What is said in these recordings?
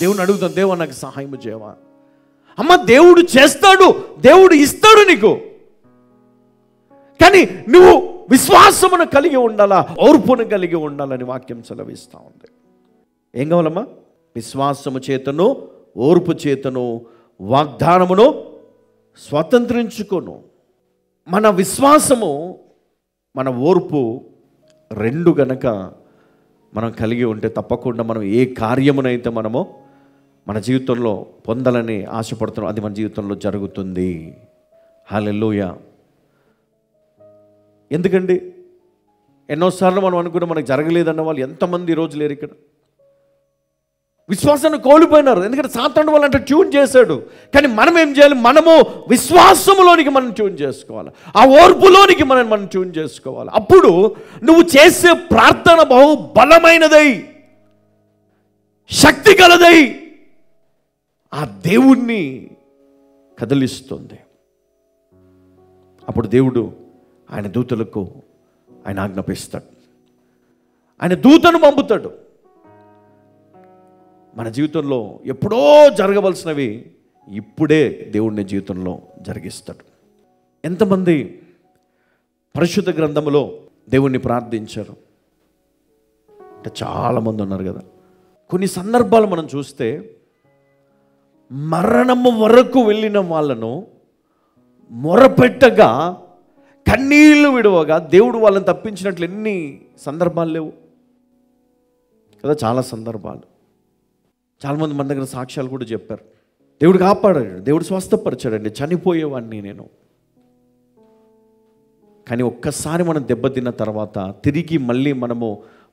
దేవుని అడుగుతాం, దేవా నాకు సహాయం చేయవా. అమ్మ దేవుడు చేస్తాడు, దేవుడు ఇస్తాడు నీకు. కానీ నువ్వు విశ్వాసమును కలిగి ఉండాలా, ఓర్పును కలిగి ఉండాలని వాక్యం సెలవిస్తూ ఉంది. ఏం కావాలమ్మా? విశ్వాసము చేతను ఓర్పు చేతను వాగ్దానమును స్వతంత్రించుకోను. మన విశ్వాసము మన ఓర్పు రెండు గనక మనం కలిగి ఉంటే తప్పకుండా మనం ఏ కార్యమునైతే మనము మన జీవితంలో పొందాలని ఆశపడుతున్నాం అది మన జీవితంలో జరుగుతుంది. హల్లెలూయా. ఎందుకండి ఎన్నోసార్లు మనం అనుకున్నాం మనకు జరగలేదన్న వాళ్ళు ఎంతమంది ఈరోజు లేరు ఇక్కడ. విశ్వాసాన్ని కోల్పోయినారు, ఎందుకంటే సాతాను వాళ్ళంటే ట్యూన్ చేశాడు. కానీ మనం ఏం చేయాలి? మనము విశ్వాసములోనికి మనం ట్యూన్ చేసుకోవాలి, ఆ ఓర్పులోనికి మనం ట్యూన్ చేసుకోవాలి. అప్పుడు నువ్వు చేసే ప్రార్థన బహు బలమైనదై శక్తి గలదై ఆ దేవుణ్ణి కదిలిస్తుంది. అప్పుడు దేవుడు ఆయన దూతలకు ఆయన ఆజ్ఞాపిస్తాడు, ఆయన దూతను పంపుతాడు. మన జీవితంలో ఎప్పుడో జరగవలసినవి ఇప్పుడే దేవుడిని జీవితంలో జరిగిస్తాడు. ఎంతమంది పరిశుద్ధ గ్రంథములో దేవుణ్ణి ప్రార్థించారు అంటే చాలామంది ఉన్నారు కదా. కొన్ని సందర్భాలు మనం చూస్తే మరణము వరకు వెళ్ళిన వాళ్ళను మొరపెట్టగా కన్నీళ్లు విడవగా దేవుడు వాళ్ళని తప్పించినట్లు ఎన్ని సందర్భాలు లేవు కదా. చాలా సందర్భాలు, చాలామంది మన దగ్గర సాక్ష్యాలు కూడా చెప్పారు. దేవుడు కాపాడాడు, దేవుడు స్వస్థపరిచాడండి, చనిపోయేవాడిని నేను. కానీ ఒక్కసారి మనం దెబ్బతిన్న తర్వాత తిరిగి మళ్ళీ మనము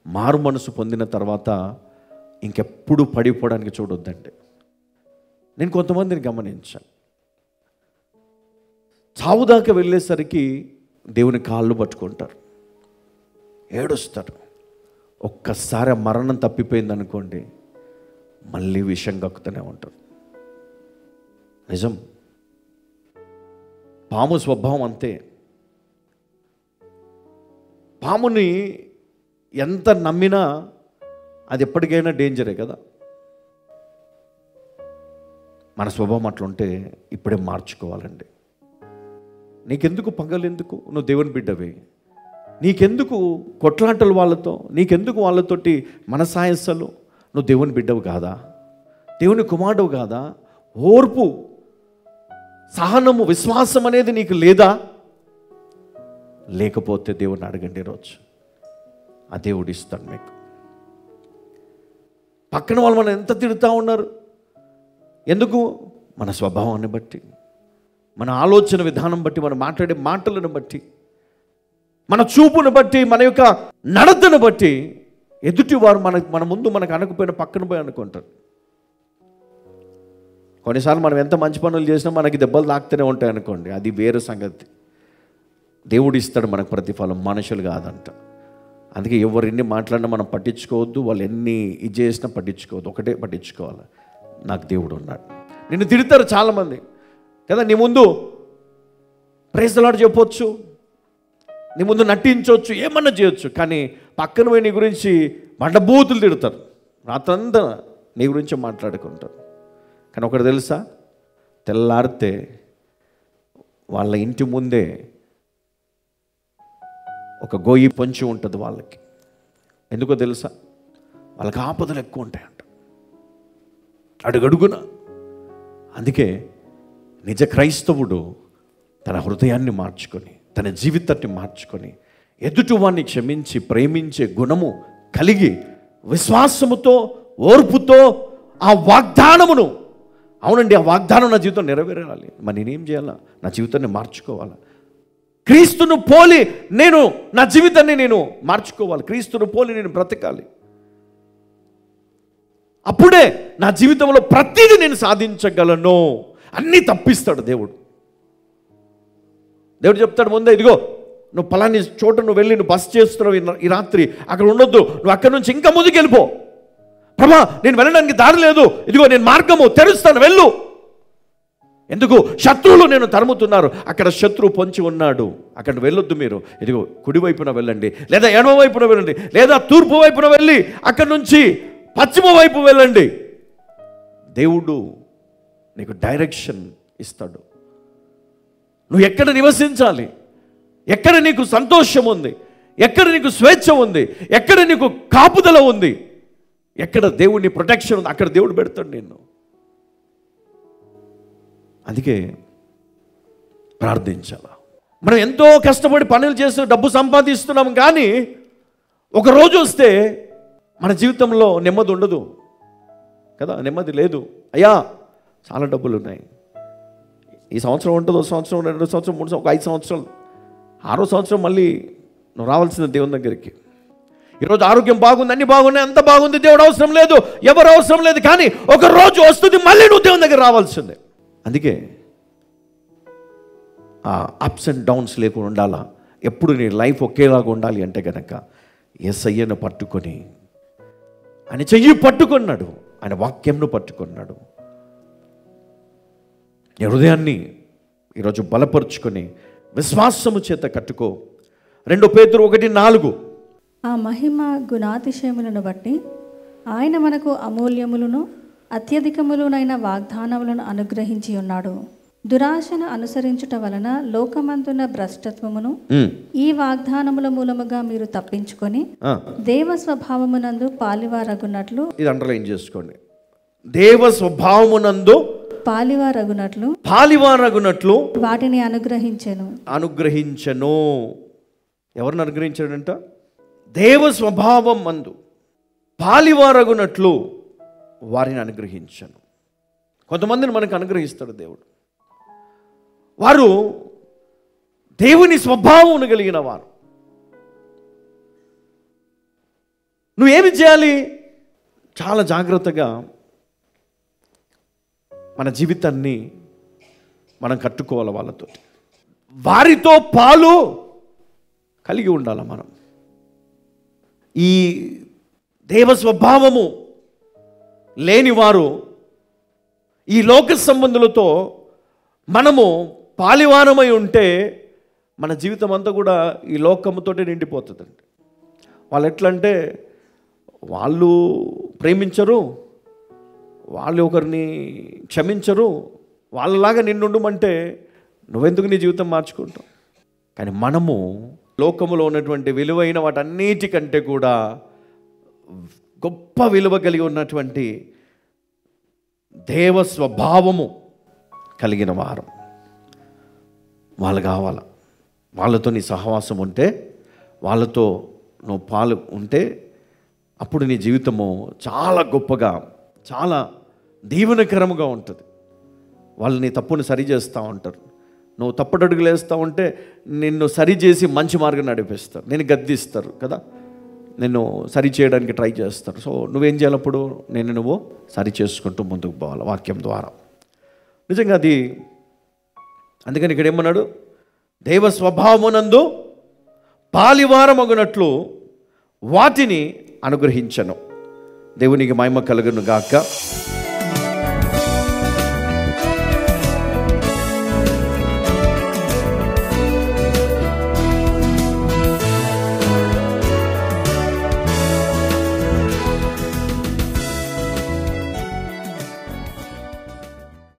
మారు మనసు పొందిన తర్వాత ఇంకెప్పుడు పడిపోవడానికి చూడొద్దండి. నేను కొంతమందిని గమనించాను, చావు దాకా వెళ్ళేసరికి దేవుని కాళ్ళు పట్టుకుంటారు, ఏడుస్తారు. ఒక్కసారి మరణం తప్పిపోయింది అనుకోండి, మళ్ళీ విషం కక్కుతూనే ఉంటారు. నిజం, పాము స్వభావం అంతే. పాముని ఎంత నమ్మినా అది ఎప్పటికైనా డేంజరే కదా. మన స్వభావం అట్లుంటే ఇప్పుడే మార్చుకోవాలండి. నీకెందుకు పగలెందుకు? నువ్వు దేవుని బిడ్డవే. నీకెందుకు కొట్లాటలు వాళ్ళతో? నీకెందుకు వాళ్ళతోటి మనసాయసలు? నువ్వు దేవుని బిడ్డవు కాదా? దేవుని కుమారుడు కాదా? ఓర్పు, సహనము, విశ్వాసం అనేది నీకు లేదా? లేకపోతే దేవుడిని అడగండి ఈరోజు, ఆ దేవుడు ఇస్తాడు మీకు. పక్కన వాళ్ళు మనం ఎంత తిడుతూ ఉన్నారు, ఎందుకు? మన స్వభావాన్ని బట్టి, మన ఆలోచన విధానం బట్టి, మనం మాట్లాడే మాటలను బట్టి, మన చూపును బట్టి, మన యొక్క నడతను బట్టి ఎదుటి వారు మన ముందు మనకు అనకపోయిన పక్కన పోయి అనుకుంటారు. కొన్నిసార్లు మనం ఎంత మంచి పనులు చేసినా మనకి దెబ్బలు తాకుతూనే ఉంటాయి అనుకోండి, అది వేరే సంగతి. దేవుడు ఇస్తాడు మనకు ప్రతిఫలం, మనుషులు కాదంట. అందుకే ఎవరు ఎన్ని మాట్లాడినా మనం పట్టించుకోవద్దు, వాళ్ళు ఎన్ని ఇది చేసినా పట్టించుకోవద్దు. ఒకటే పట్టించుకోవాలి, నాకు దేవుడు ఉన్నాడు. నిన్ను తిడతారు చాలామంది కదా, నీ ముందు ప్రైజ్ ది లార్డ్ చెప్పొచ్చు, నీ ముందు నటించవచ్చు, ఏమన్నా చేయొచ్చు. కానీ పక్కన పోయి నీ గురించి మండబూతులు తిడతారు, రాత్రంతా నీ గురించి మాట్లాడుకుంటారు. కానీ ఒకటి తెలుసా, తెల్లారితే వాళ్ళ ఇంటి ముందే ఒక గొయ్యి పొంచి ఉంటుంది వాళ్ళకి. ఎందుకో తెలుసా? వాళ్ళకి ఆపదలు ఎక్కువ ఉంటాయంట అడుగడుగున. అందుకే నిజ క్రైస్తవుడు తన హృదయాన్ని మార్చుకొని, తన జీవితాన్ని మార్చుకొని, ఎదుటివాన్ని క్షమించి ప్రేమించే గుణము కలిగి, విశ్వాసముతో ఓర్పుతో ఆ వాగ్దానమును, అవునండి ఆ వాగ్దానం నా జీవితం నెరవేరాలి, మరి నేనేం చేయాలా? నా జీవితాన్ని మార్చుకోవాలా? క్రీస్తును పోలి నేను నా జీవితాన్ని నేను మార్చుకోవాలి, క్రీస్తును పోలి నేను బ్రతకాలి. అప్పుడే నా జీవితంలో ప్రతిదీ నేను సాధించగలను. అన్నీ తప్పిస్తాడు దేవుడు. దేవుడు చెప్తాడు ముందే, ఇదిగో నువ్వు పలాని చోట నువ్వు వెళ్ళి నువ్వు బస్ చేస్తున్నావు ఈ రాత్రి, అక్కడ ఉండొద్దు, నువ్వు అక్కడి నుంచి ఇంకా ముందుకు వెళ్ళిపో. ప్రభా నేను వెళ్ళడానికి దారి లేదు, ఇదిగో నేను మార్గము తెరుస్తాను, వెళ్ళు. ఎందుకు? శత్రువులు నేను తరుముతున్నారు, అక్కడ శత్రువు పొంచి ఉన్నాడు, అక్కడ వెళ్ళొద్దు మీరు, ఇదిగో కుడివైపున వెళ్ళండి, లేదా ఎడమ వైపున వెళ్ళండి, లేదా తూర్పు వైపున వెళ్ళి అక్కడి నుంచి పశ్చిమ వైపు వెళ్ళండి. దేవుడు నీకు డైరెక్షన్ ఇస్తాడు. నువ్వు ఎక్కడ నివసించాలి, ఎక్కడ నీకు సంతోషం ఉంది, ఎక్కడ నీకు స్వేచ్ఛ ఉంది, ఎక్కడ నీకు కాపుదల ఉంది, ఎక్కడ దేవుని ప్రొటెక్షన్ ఉంది, అక్కడ దేవుడు పెడతాడు నిన్ను. అందుకే ప్రార్థించాల. మనం ఎంతో కష్టపడి పనులు చేస్తూ డబ్బు సంపాదిస్తున్నాం, కానీ ఒకరోజు వస్తే మన జీవితంలో నెమ్మది ఉండదు కదా, నెమ్మది లేదు. అయ్యా చాలా డబ్బులు ఉన్నాయి, ఈ సంవత్సరం ఉంటుంది, 1 సంవత్సరం, 2 సంవత్సరం, 3 సంవత్సరం, 5 సంవత్సరాలు, 6వ సంవత్సరం మళ్ళీ నువ్వు రావాల్సిన దేవుని దగ్గరికి. ఈరోజు ఆరోగ్యం బాగుంది, అన్ని బాగున్నాయి, అంత బాగుంది, దేవుడు అవసరం లేదు, ఎవరు అవసరం లేదు, కానీ ఒక రోజు వస్తుంది మళ్ళీ నువ్వు దేవుని దగ్గర రావాల్సిందే. అందుకే ఆ అప్స్ అండ్ డౌన్స్ లేకుండా ఉండాలా, ఎప్పుడు నీ లైఫ్ ఒకేలాగా ఉండాలి అంటే కనుక యేసయ్యను పట్టుకొని, ఆయన చెయ్యి పట్టుకున్నాడు, ఆయన వాక్యంను పట్టుకున్నాడు. నీ హృదయాన్ని ఈరోజు బలపరుచుకొని విశ్వాసము చేత కట్టుకో. 2 పేతురు 1:4 ఆ మహిమ గుణాతిశయములను బట్టి ఆయన మనకు అమూల్యములను అత్యధికములునైన వాగ్దానములను అనుగ్రహించి ఉన్నాడు. దురాశను అనుసరించుట వలన లోకమందున భ్రష్టత్వమును ఈ వాగ్దానముల మూలముగా మీరు తప్పించుకొని దేవ స్వభావమునందు పాలివారగునట్లు, ఇది అండర్లైన్ చేసుకోండి, దేవ స్వభావమునందు పాలివారగునట్లు వాటిని అనుగ్రహించెను. ఎవరిని అనుగ్రహించాడంట? దేవ స్వభావం మందు పాలివారగునట్లు వారిని అనుగ్రహించను. కొంతమందిని మనకు అనుగ్రహిస్తాడు దేవుడు, వారు దేవుని స్వభావం కలిగిన వారు. నువ్వేమి చేయాలి? చాలా జాగ్రత్తగా మన జీవితాన్ని మనం కట్టుకోవాలి వాళ్ళతో, వారితో పాలు కలిగి ఉండాలి. మనం ఈ దేవ స్వభావము లేనివారు, ఈ లోక సంబంధులతో మనము పాలివారమై ఉంటే మన జీవితం అంతా కూడా ఈ లోకముతోటే నిండిపోతుందండి. వాళ్ళు ఎట్లంటే వాళ్ళు ప్రేమించరు, వాళ్ళు ఒకరిని క్షమించరు, వాళ్ళలాగా నిన్నుండమంటే నువ్వెందుకు నీ జీవితం మార్చుకుంటావు? కానీ మనము లోకములో ఉన్నటువంటి విలువైన వాటన్నిటికంటే కూడా గొప్ప విలువ కలిగి ఉన్నటువంటి దేవ స్వభావము కలిగిన వారు వాళ్ళు కావాలి. వాళ్ళతో నీ సహవాసం ఉంటే, వాళ్ళతో నువ్వు పాలు ఉంటే, అప్పుడు నీ జీవితము చాలా గొప్పగా, చాలా దీవెనకరముగా ఉంటుంది. వాళ్ళు నీ తప్పుని సరిచేస్తూ ఉంటారు. నువ్వు తప్పటడుగులు వేస్తూ ఉంటే నిన్ను సరిచేసి మంచి మార్గం నడిపిస్తారు, నేను గద్దిస్తారు కదా, నిన్ను సరి చేయడానికి ట్రై చేస్తారు. సో నువ్వేం చేయాలప్పుడు? నువ్వు సరి చేసుకుంటూ ముందుకు పోవాలి వాక్యం ద్వారా. నిజంగా అది అందుకని ఇక్కడ ఏమన్నాడు? దైవ స్వభావమునందు పాలివారమగునట్లు వాటిని అనుగ్రహించను. దేవునికి మహిమ కలుగును గాక.